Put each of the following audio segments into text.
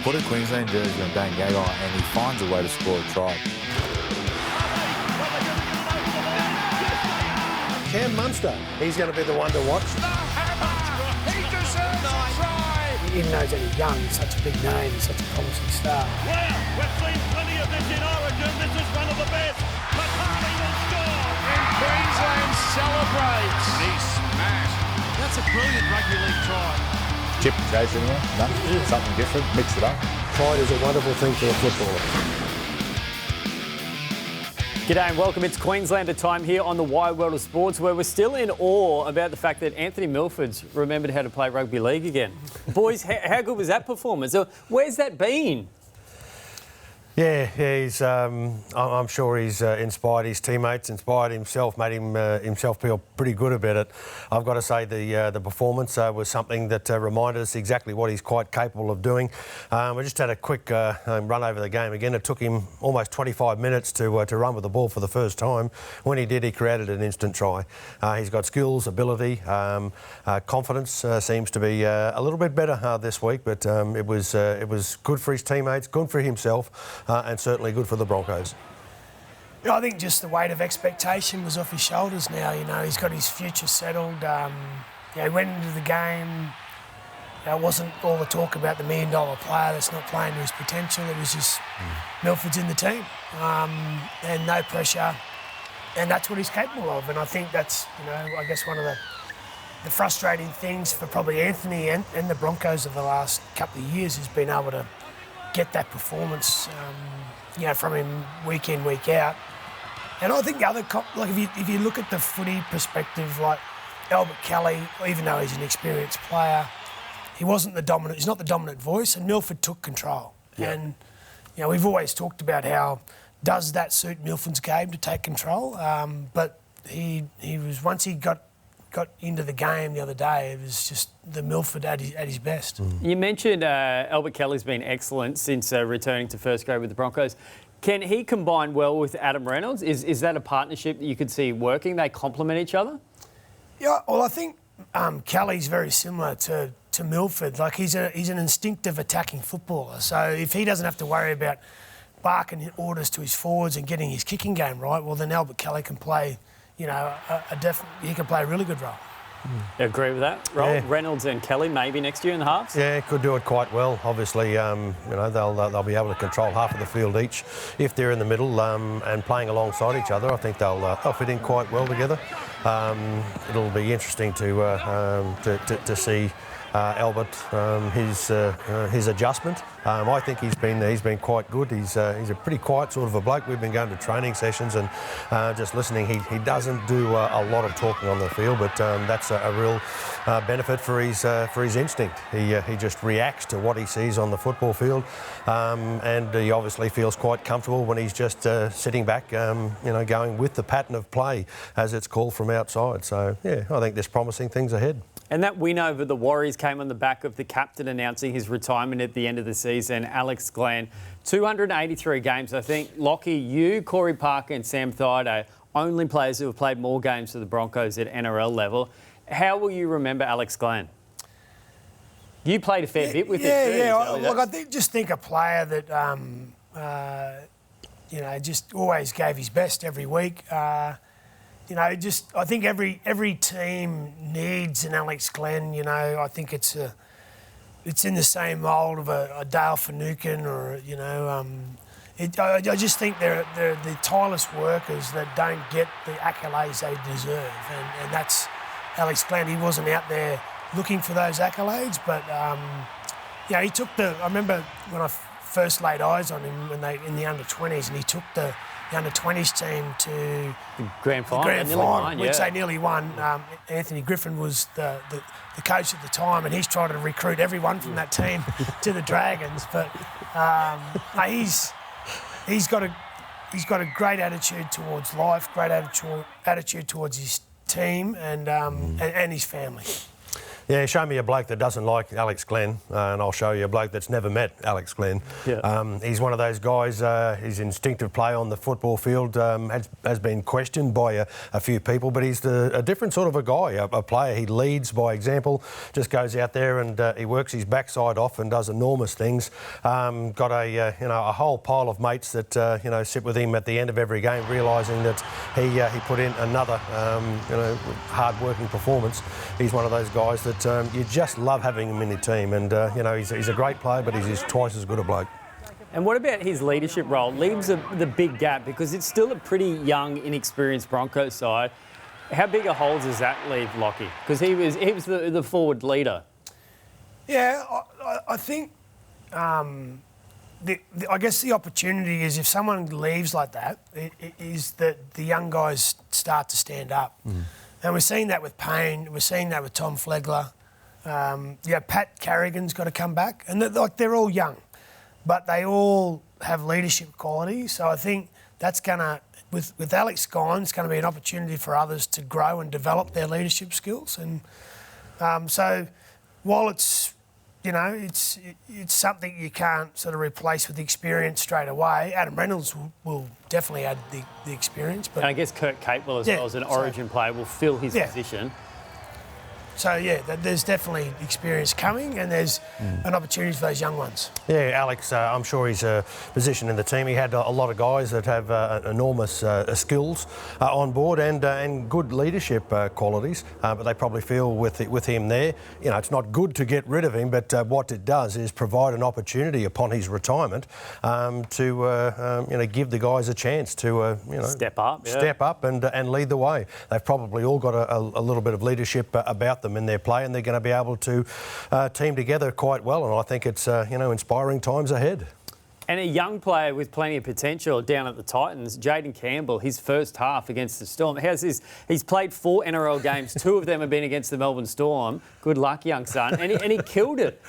put a Queensland jersey on Dane Gagai and he finds a way to score a try. Cam Munster, he's going to be the one to watch. He deserves a try. Even though he's only young, he's such a big name, he's such a promising star. Well, we've seen plenty of this in Origin. This is one of the best. McCartney will score. And Queensland celebrates. He smashed. That's a brilliant rugby league try. Chip chasing you, no, something different, mix it up. Pride is a wonderful thing for a footballer. G'day and welcome. It's Queenslander time here on the Wide World of Sports, where we're still in awe about the fact that Anthony Milford's remembered how to play rugby league again. Boys, how good was that performance? Where's that been? Yeah, he's. I'm sure he's inspired his teammates, inspired himself, made himself feel pretty good about it. I've got to say the performance was something that reminded us exactly what he's quite capable of doing. We just had a quick run over the game again. It took him almost 25 minutes to run with the ball for the first time. When he did, he created an instant try. He's got skills, ability, confidence. Seems to be a little bit better this week, but it was good for his teammates, good for himself. And certainly good for the Broncos. Yeah, I think just the weight of expectation was off his shoulders now. You know, he's got his future settled. He went into the game. It wasn't all the talk about the $1 million player that's not playing to his potential. It was just Milford's in the team and no pressure. And that's what he's capable of. And I think that's, I guess one of the frustrating things for probably Anthony and the Broncos of the last couple of years has been able to get that performance, from him week in, week out. And I think the other, if you look at the footy perspective, like Albert Kelly, even though he's an experienced player, he's not the dominant voice, and Milford took control. Yeah. And, we've always talked about how does that suit Milford's game to take control, but he was, once he got into the game the other day, it was just the Milford at his best. You mentioned Albert Kelly's been excellent since returning to first grade with the Broncos. Can he combine well with Adam Reynolds? Is that a partnership that you could see working? They complement each other? Yeah, well, I think Kelly's very similar to Milford. Like, he's an instinctive attacking footballer. So if he doesn't have to worry about barking orders to his forwards and getting his kicking game right, well, then Albert Kelly can play he can play a really good role. You agree with that, Roll? Yeah. Reynolds and Kelly maybe next year in the halves? Yeah, could do it quite well. Obviously, they'll be able to control half of the field each if they're in the middle and playing alongside each other. I think they'll fit in quite well together. It'll be interesting to see Albert his adjustment. I think he's been quite good. He's a pretty quiet sort of a bloke. We've been going to training sessions and just listening. He doesn't do a lot of talking on the field, but that's a real benefit for his instinct. He just reacts to what he sees on the football field, and he obviously feels quite comfortable when he's just sitting back, going with the pattern of play as it's called from outside. So yeah, I think there's promising things ahead. And that win over the Warriors came on the back of the captain announcing his retirement at the end of the season, Alex Glenn. 283 games, I think. Lockie, you, Corey Parker and Sam Thaiday, only players who have played more games for the Broncos at NRL level. How will you remember Alex Glenn? You played a fair bit with him too. Yeah. Look, I just think a player that, just always gave his best every week. I think every team needs an Alex Glenn. I think it's in the same mould of a Dale Finucane or I just think they're the tireless workers that don't get the accolades they deserve, and that's Alex Glenn. He wasn't out there looking for those accolades, but he took I remember when I first laid eyes on him in the under-20s, and he took the under-20s team to the grand final, which they nearly won. Anthony Griffin was the coach at the time, and he's trying to recruit everyone from that team to the Dragons. But he's got a great attitude towards life, great attitude towards his team and his family. Yeah, show me a bloke that doesn't like Alex Glenn, and I'll show you a bloke that's never met Alex Glenn. Yeah. He's one of those guys, his instinctive play on the football field has been questioned by a few people, but he's a different sort of a guy, a player. He leads by example, just goes out there and he works his backside off and does enormous things. Got a whole pile of mates that sit with him at the end of every game, realising that he put in another hard-working performance. He's one of those guys that you just love having him in your team, and he's a great player, but he's twice as good a bloke. And what about his leadership role? Leaves the big gap because it's still a pretty young, inexperienced Broncos side. How big a hole does that leave Lockie? Because he was the forward leader. Yeah, I think. I guess the opportunity is if someone leaves like that, is that the young guys start to stand up. And we're seeing that with Payne, we're seeing that with Tom Flegler. Pat Carrigan's got to come back. And they're all young, but they all have leadership qualities. So I think that's going to, with Alex gone, it's going to be an opportunity for others to grow and develop their leadership skills. And so while it's something you can't sort of replace with the experience straight away. Adam Reynolds will definitely add the experience. But and I guess Kurt Capewell as well as an Origin player will fill his position. So, there's definitely experience coming and there's an opportunity for those young ones. Yeah, Alex, I'm sure he's a position in the team. He had a lot of guys that have enormous skills on board and good leadership qualities, but they probably feel with him there, it's not good to get rid of him, but what it does is provide an opportunity upon his retirement to give the guys a chance to step up and lead the way. They've probably all got a little bit of leadership about them in their play, and they're going to be able to team together quite well, and I think it's inspiring times ahead. And a young player with plenty of potential down at the Titans, Jaden Campbell, his first half against the Storm. He's played 4 NRL games, 2 of them have been against the Melbourne Storm. Good luck, young son. And he killed it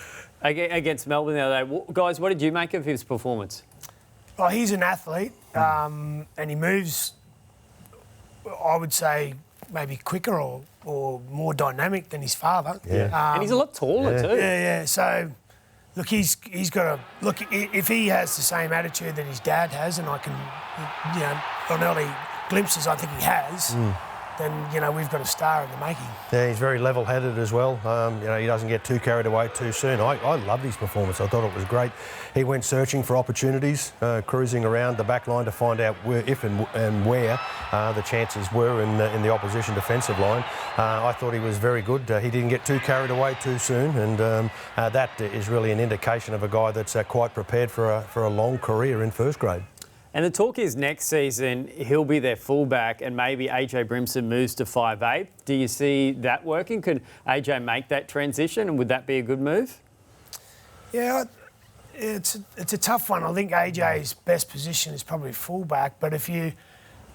against Melbourne the other day. Guys, what did you make of his performance? Well, he's an athlete and he moves, I would say, maybe quicker or more dynamic than his father. Yeah. And he's a lot taller too. Yeah. So, look, he's got to... Look, if he has the same attitude that his dad has, and I can, on early glimpses I think he has, then, we've got a star in the making. Yeah, he's very level-headed as well. He doesn't get too carried away too soon. I loved his performance. I thought it was great. He went searching for opportunities, cruising around the back line to find out where the chances were in the opposition defensive line. I thought he was very good. He didn't get too carried away too soon, and that is really an indication of a guy that's quite prepared for a long career in first grade. And the talk is next season he'll be their fullback and maybe AJ Brimson moves to 5'8". Do you see that working? Could AJ make that transition and would that be a good move? Yeah, it's a tough one. I think AJ's best position is probably fullback, but if you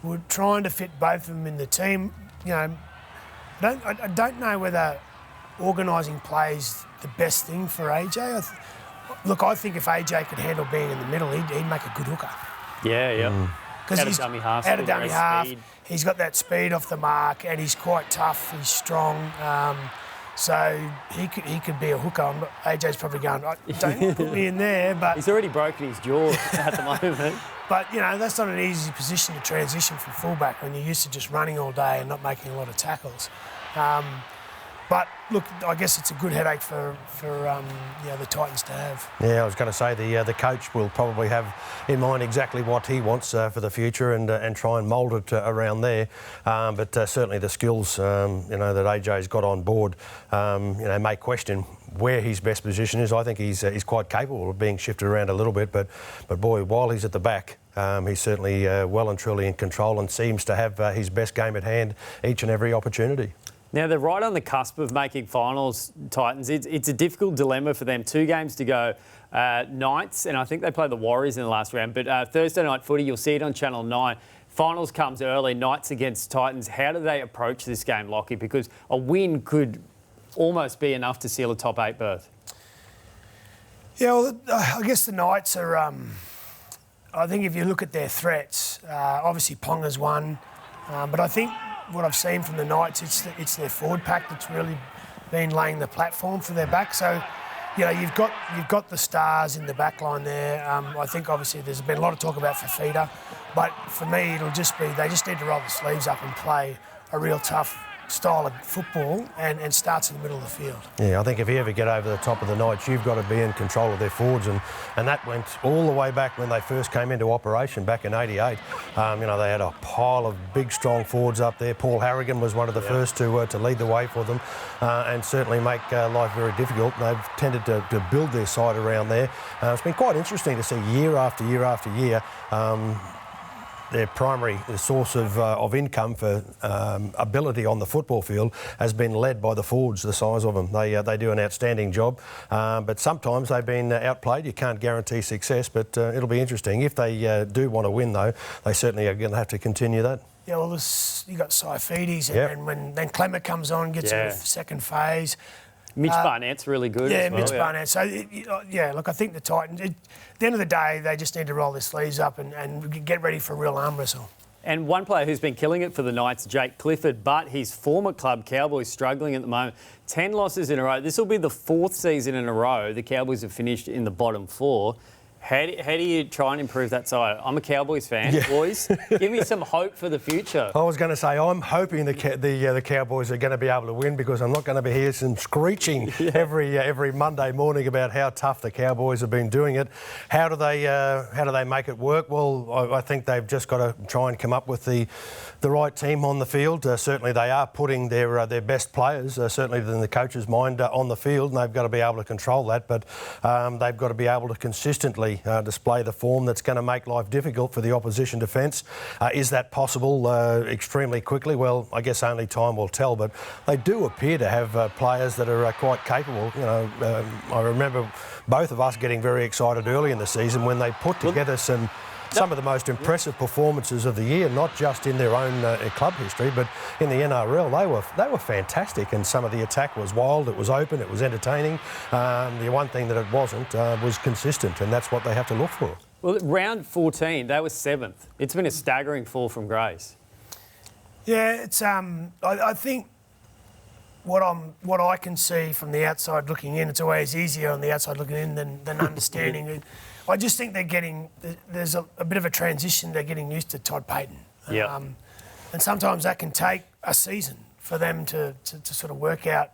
were trying to fit both of them in the team, I don't know whether organising plays the best thing for AJ. I think if AJ could handle being in the middle, he'd make a good hooker. Yeah. Because he's dummy half. Out of dummy half. He's got that speed off the mark and he's quite tough, he's strong. So he could be a hooker. AJ's probably going, don't put me in there. But he's already broken his jaw at the moment. But, that's not an easy position to transition from fullback when you're used to just running all day and not making a lot of tackles. But look, I guess it's a good headache for the Titans to have. Yeah, I was going to say the coach will probably have in mind exactly what he wants for the future and try and mould it around there. But certainly the skills that AJ's got on board, may question where his best position is. I think he's quite capable of being shifted around a little bit, but boy, while he's at the back, he's certainly well and truly in control and seems to have his best game at hand each and every opportunity. Now, they're right on the cusp of making finals, Titans. It's a difficult dilemma for them. 2 games to go. Knights, and I think they play the Warriors in the last round, but Thursday night footy, you'll see it on Channel 9. Finals comes early, Knights against Titans. How do they approach this game, Lockie? Because a win could almost be enough to seal a top 8 berth. Yeah, well, I guess the Knights are... I think if you look at their threats, obviously Ponga's won, but I think what I've seen from the Knights, it's their forward pack that's really been laying the platform for their back. So, you've got the stars in the back line there. I think obviously there's been a lot of talk about Fafita, but for me it'll just be they just need to roll the sleeves up and play a real tough style of football and starts in the middle of the field. Yeah, I think if you ever get over the top of the Knights, you've got to be in control of their forwards, and that went all the way back when they first came into operation back in '88. They had a pile of big, strong forwards up there. Paul Harrigan was one of the first to lead the way for them and certainly make life very difficult. They've tended to build their side around there. It's been quite interesting to see year after year after year. Their primary source of income for ability on the football field has been led by the forwards, the size of them. They do an outstanding job, but sometimes they've been outplayed. You can't guarantee success, but it'll be interesting. If they do want to win, though, they certainly are going to have to continue that. Yeah, well, you got Saifides, and then Clemmer comes on, gets in the second phase. Mitch Barnett's really good as well. Mitch Barnett. So, look, I think the Titans, at the end of the day, they just need to roll their sleeves up and get ready for a real arm wrestle. And one player who's been killing it for the Knights, Jake Clifford, but his former club, Cowboys, struggling at the moment. 10 losses in a row. This will be the 4th season in a row the Cowboys have finished in the bottom 4. How do you try and improve that side? I'm a Cowboys fan, boys. Give me some hope for the future. I was going to say I'm hoping the Cowboys are going to be able to win, because I'm not going to be here some screeching every Monday morning about how tough the Cowboys have been doing it. How do they make it work? Well, I think they've just got to try and come up with the right team on the field. Certainly they are putting their best players, certainly in the coach's mind, on the field, and they've got to be able to control that. But they've got to be able to consistently display the form that's going to make life difficult for the opposition defence. Is that possible extremely quickly? Well, I guess only time will tell, but they do appear to have players that are quite capable. I remember both of us getting very excited early in the season when they put together some of the most impressive performances of the year, not just in their own club history, but in the NRL. They were fantastic, and some of the attack was wild, it was open, it was entertaining. The one thing that it wasn't was consistent, and that's what they have to look for. Well, round 14, they were 7th. It's been a staggering fall from grace. Yeah, it's I think what I can see from the outside looking in, it's always easier on the outside looking in than understanding it. I just think there's a bit of a transition. They're getting used to Todd Payten. And sometimes that can take a season for them to sort of work out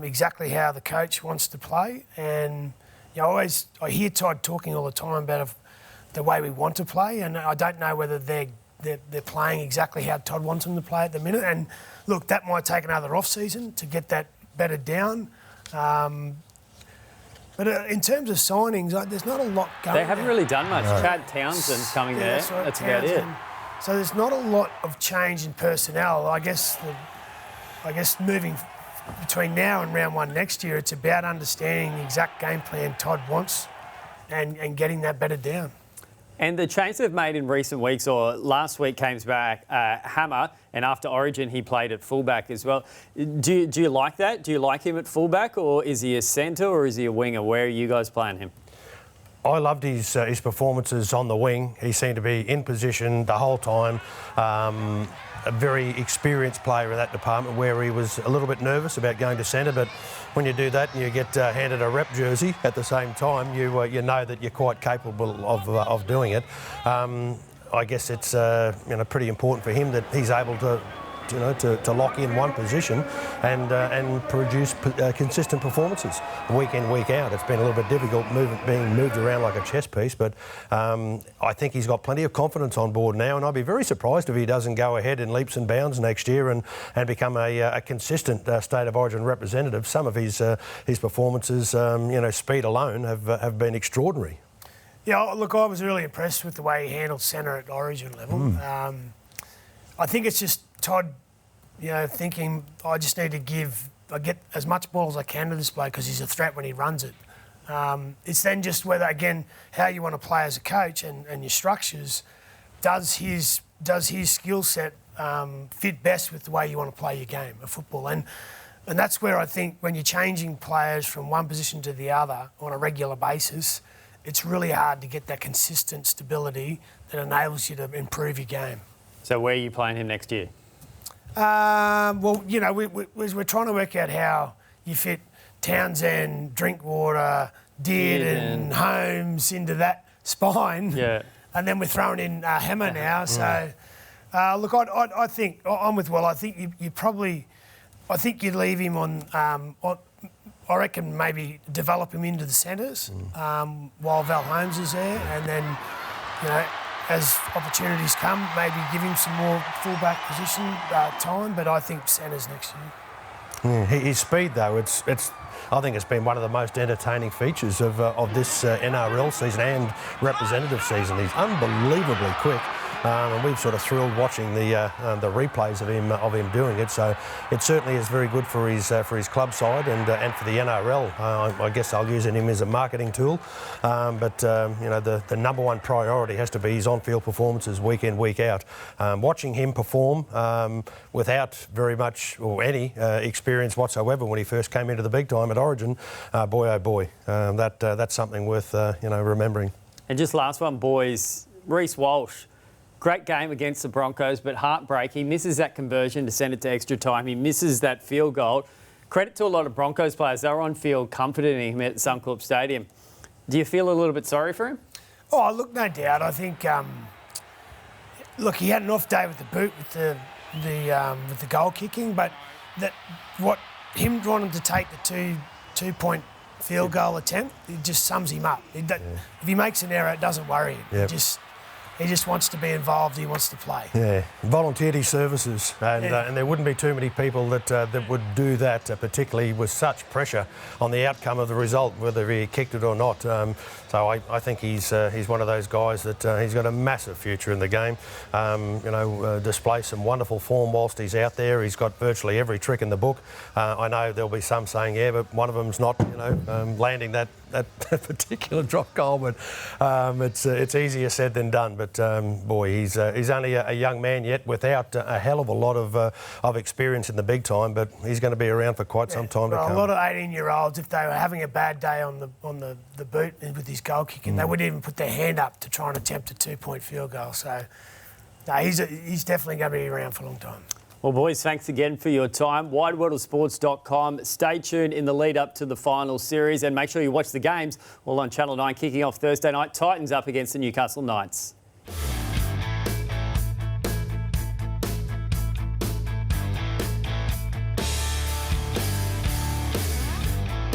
exactly how the coach wants to play. And I hear Todd talking all the time about the way we want to play, and I don't know whether they're playing exactly how Todd wants them to play at the minute. And look, that might take another off-season to get that bedded down. But in terms of signings, there's not a lot going on. They haven't really done much. No. Chad Townsend's coming there. That's about it. So there's not a lot of change in personnel. I guess moving between now and round 1 next year, it's about understanding the exact game plan Todd wants and getting that bedded down. And the change they've made in recent weeks, or last week came back Hammer, and after Origin he played at fullback as well. Do you like that? Do you like him at fullback, or is he a centre, or is he a winger? Where are you guys playing him? I loved his performances on the wing. He seemed to be in position the whole time. A very experienced player in that department, where he was a little bit nervous about going to centre, but when you do that and you get handed a rep jersey at the same time, you know that you're quite capable of doing it. I guess it's pretty important for him that he's able to lock in one position and produce consistent performances week in, week out. It's been a little bit difficult being moved around like a chess piece, but I think he's got plenty of confidence on board now, and I'd be very surprised if he doesn't go ahead in leaps and bounds next year and become a consistent State of Origin representative. Some of his performances, speed alone, have been extraordinary. Yeah, look, I was really impressed with the way he handled centre at Origin level. I think it's just Todd, thinking I just need to get as much ball as I can to this bloke because he's a threat when he runs it. It's then just whether, again, how you want to play as a coach and your structures, does his skill set fit best with the way you want to play your game of football? And that's where I think when you're changing players from one position to the other on a regular basis, it's really hard to get that consistent stability that enables you to improve your game. So where are you playing him next year? We're trying to work out you fit Townsend, Drinkwater, Dearden, Holmes into that spine. Yeah. And then we're throwing in Hammer now. So, look, I think I'm with Will. I think you probably, I think you'd leave him on. I reckon maybe develop him into the centres while Val Holmes is there, and then, as opportunities come, maybe give him some more fullback position time. But I think centres next year. His speed, though, I think it's been one of the most entertaining features of this NRL season and representative season. He's unbelievably quick. And we've sort of thrilled watching the replays of him doing it. So it certainly is very good for his club side and for the NRL. I guess I'll use him as a marketing tool. But the number one priority has to be his on-field performances week in, week out. Watching him perform without very much or any experience whatsoever when he first came into the big time at Origin, boy oh boy, that's something worth remembering. And just last one, boys, Reece Walsh. Great game against the Broncos, but heartbreak. He misses that conversion to send it to extra time. He misses that field goal. Credit to a lot of Broncos players. They were on field comforting him at Suncorp Stadium. Do you feel a little bit sorry for him? Oh, look, no doubt. I think, look, he had an off day with the boot, with the goal kicking, but him wanting to take the two-point field goal attempt, it just sums him up. If he makes an error, it doesn't worry him. Yep. He just wants to be involved. He wants to play. Yeah, volunteered his services, and there wouldn't be too many people that would do that, particularly with such pressure on the outcome of the result, whether he kicked it or not. So I think he's one of those guys that he's got a massive future in the game. Displays some wonderful form whilst he's out there. He's got virtually every trick in the book. I know there'll be some saying, yeah, but one of them's not, landing that particular drop goal. But it's easier said than done. But boy, he's only a young man yet, without a hell of a lot of experience in the big time. But he's going to be around for quite some time to come. A lot of 18-year-olds, if they were having a bad day on the boot with his goal kicking, they wouldn't even put their hand up to try and attempt a 2-point field goal. So, no, he's definitely going to be around for a long time. Well, boys, thanks again for your time. wideworldofsports.com. Stay tuned in the lead up to the final series, and make sure you watch the games all on Channel 9, kicking off Thursday night. Titans up against the Newcastle Knights.